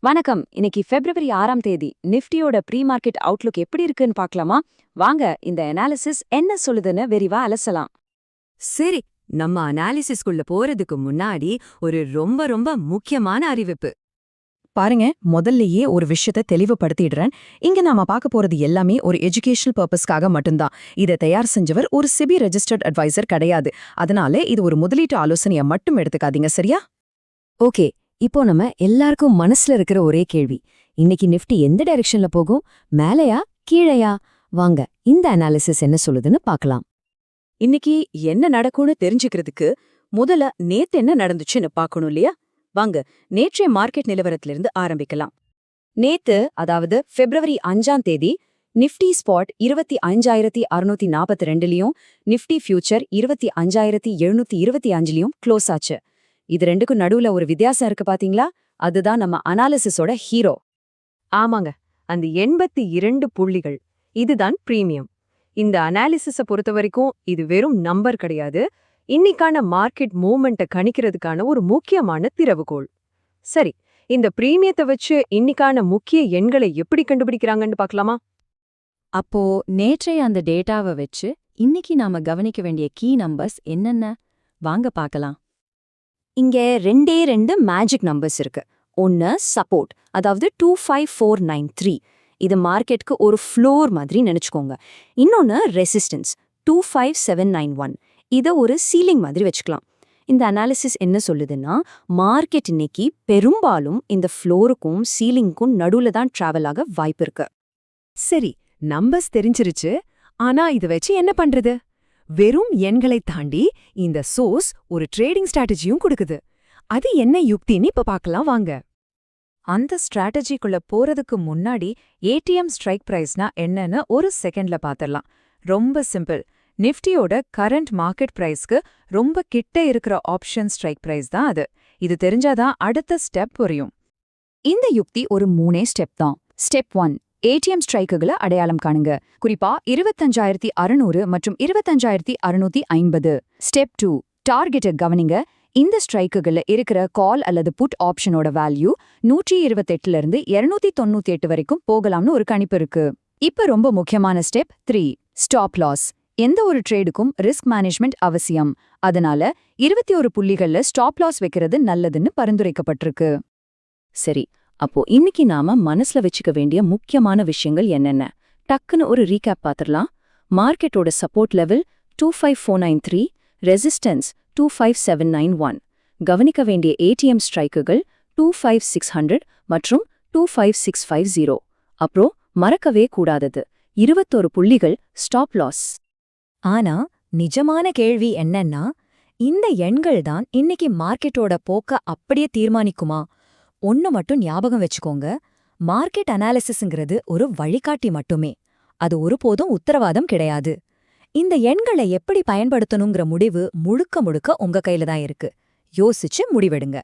வணக்கம். இன்னைக்கு பிப்ரவரி 6ஆம் தேதி நிஃப்டியோட ப்ரீ மார்க்கெட் அவுட்லுக் எப்படி இருக்குன்னு பார்க்கலாமா? வாங்க இந்த அனாலிசிஸ் என்ன சொல்லுதுன்னு விரிவா அலசலாம். சரி, நம்ம அனாலிசிஸ்குள்ள போறதுக்கு முன்னாடி ஒரு ரொம்ப ரொம்ப முக்கியமான அறிவிப்பு. பாருங்க, முதல்லயே ஒரு விஷயத்த தெளிவுபடுத்திடுறேன். இங்க நாம பார்க்க போறது எல்லாமே ஒரு எஜுகேஷனல் பர்பஸ்க்காக மட்டும்தான். இதை தயார் செஞ்சவர் ஒரு செபி ரெஜிஸ்டர்ட் அட்வைசர் கிடையாது. அதனால இது ஒரு முதலீட்டு ஆலோசனையை மட்டும் எடுத்துக்காதீங்க, சரியா? ஓகே, இப்போ நம்ம எல்லாருக்கும் மனசுல இருக்கிற ஒரே கேள்வி, இன்னைக்கு நிஃப்டி எந்த டைரக்ஷன்ல போகும்? மேலையா கீழையா? வாங்க இந்த அனாலிசிஸ் என்ன சொல்லுதுன்னு பார்க்கலாம். இன்னைக்கு என்ன நடக்கும்னு தெரிஞ்சுக்கிறதுக்கு முதல்ல நேத்து என்ன நடந்துச்சுன்னு பார்க்கணும் இல்லையா? வாங்க நேற்றைய மார்க்கெட் நிலவரத்திலிருந்து ஆரம்பிக்கலாம். நேத்து, அதாவது பிப்ரவரி 5ஆம் தேதி, நிஃப்டி ஸ்பாட் 25,642லயும் நிஃப்டி ஃபியூச்சர் 25,725லயும் க்ளோஸ் ஆச்சு. இது ரெண்டுக்கும் நடுவுல ஒரு வித்தியாசம் இருக்கு பாத்தீங்களா? அதுதான் நம்ம அனாலிசிஸோட ஹீரோ. ஆமாங்க, அந்த 82 புள்ளிகள். இதுதான் பிரீமியம். இந்த அனாலிசிஸ பொறுத்த வரைக்கும் இது வெறும் நம்பர் கிடையாது, இன்னைக்கான மார்க்கெட் மூவ்மெண்ட்டை கணிக்கிறதுக்கான ஒரு முக்கியமான திறவுகோல். சரி, இந்த பிரீமியத்தை வச்சு இன்னைக்கான முக்கிய எண்களை எப்படி கண்டுபிடிக்கிறாங்கன்னு பார்க்கலாமா? அப்போ நேற்றைய அந்த டேட்டாவை வச்சு இன்னைக்கு நாம கவனிக்க வேண்டிய கீ நம்பர்ஸ் என்னென்ன? வாங்க பார்க்கலாம். இங்க ரெண்டு மேஜிக் நம்பர்ஸ் இருக்கு. ஒன்னு சப்போர்ட், அதாவது 25493. இது மார்க்கெட்க்கு ஒரு ஃப்ளோர் மாதிரி நினைச்சுக்கோங்க. இன்னொன்னு ரெசிஸ்டன்ஸ் 25791. இத ஒரு சீலிங் மாதிரி வச்சுக்கலாம். இந்த அனாலிசிஸ் என்ன சொல்லுதுன்னா, மார்க்கெட் இன்னைக்கு பெரும்பாலும் இந்த ஃப்ளோருக்கும் சீலிங்க்கும் நடுவுல தான் டிராவல் ஆக வாய்ப்பு இருக்கு. சரி, நம்பர்ஸ் தெரிஞ்சிருச்சு. ஆனா இது வச்சு என்ன பண்றது? வெறும் எண்களை தாண்டி இந்த சோர்ஸ் ஒரு ட்ரேடிங் ஸ்ட்ராட்டஜியும் கொடுக்குது. அது என்ன யுக்தின்னு இப்ப பார்க்கலாம் வாங்க. அந்த ஸ்ட்ராட்டஜிக்குள்ள போறதுக்கு முன்னாடி ஏடிஎம் ஸ்ட்ரைக் பிரைஸ்னா என்னன்னு ஒரு செகண்ட்ல பாத்திரலாம். ரொம்ப சிம்பிள். நிஃப்டியோட கரண்ட் மார்க்கெட் பிரைஸ்க்கு ரொம்ப கிட்ட இருக்கிற ஆப்ஷன் ஸ்ட்ரைக் பிரைஸ் தான் அது. இது தெரிஞ்சாதான் அடுத்த ஸ்டெப் புரியும். இந்த யுக்தி ஒரு 3 ஸ்டெப் தான். ஸ்டெப் 1, ஏடிஎம் ஸ்ட்ரைக்குகளை அடையாளம் காணுங்க. குறிப்பா 25,600 மற்றும் 25,650. ஸ்டெப் 2, டார்கெட்டை கவனிங்க. இந்த ஸ்ட்ரைக்குகள்ல இருக்கிற கால் அல்லது புட் ஆப்ஷனோட வேல்யூ 128ல இருந்து 298 வரைக்கும் போகலாம்னு ஒரு கணிப்பு இருக்கு. இப்ப ரொம்ப முக்கியமான ஸ்டெப் 3, ஸ்டாப் லாஸ். எந்த ஒரு ட்ரேடுக்கும் ரிஸ்க் மேனேஜ்மெண்ட் அவசியம். அதனால 21 புள்ளிகள்ல ஸ்டாப் லாஸ் வைக்கிறது நல்லதுன்னு பரிந்துரைக்கப்பட்டிருக்கு. சரி, அப்போ இன்னைக்கு நாம மனசுல வச்சுக்க வேண்டிய முக்கியமான விஷயங்கள் என்னென்ன? டக்குன்னு ஒரு ரீகேப் பாத்திரலாம். மார்க்கெட்டோட சப்போர்ட் லெவல் 25493, ரெசிஸ்டன்ஸ் 25791. கவனிக்க வேண்டிய ஏடிஎம் ஸ்ட்ரைக்குகள் 25600 மற்றும் 25650. அப்புறம் மறக்கவே கூடாதது 21 புள்ளிகள் ஸ்டாப் லாஸ். ஆனா நிஜமான கேள்வி என்னன்னா, இந்த எண்கள் தான் இன்னைக்கு மார்க்கெட்டோட போக்க அப்படியே தீர்மானிக்குமா? ஒன்னு மட்டும் ஞாபகம் வச்சுக்கோங்க, மார்க்கெட் அனாலிசிஸ்ங்கிறது ஒரு வழிகாட்டி மட்டுமே. அது ஒருபோதும் உத்தரவாதம் கிடையாது. இந்த எண்களை எப்படி பயன்படுத்தணுங்கிற முடிவு முழுக்க முழுக்க உங்க கையில தான் இருக்கு. யோசிச்சு முடிவெடுங்க.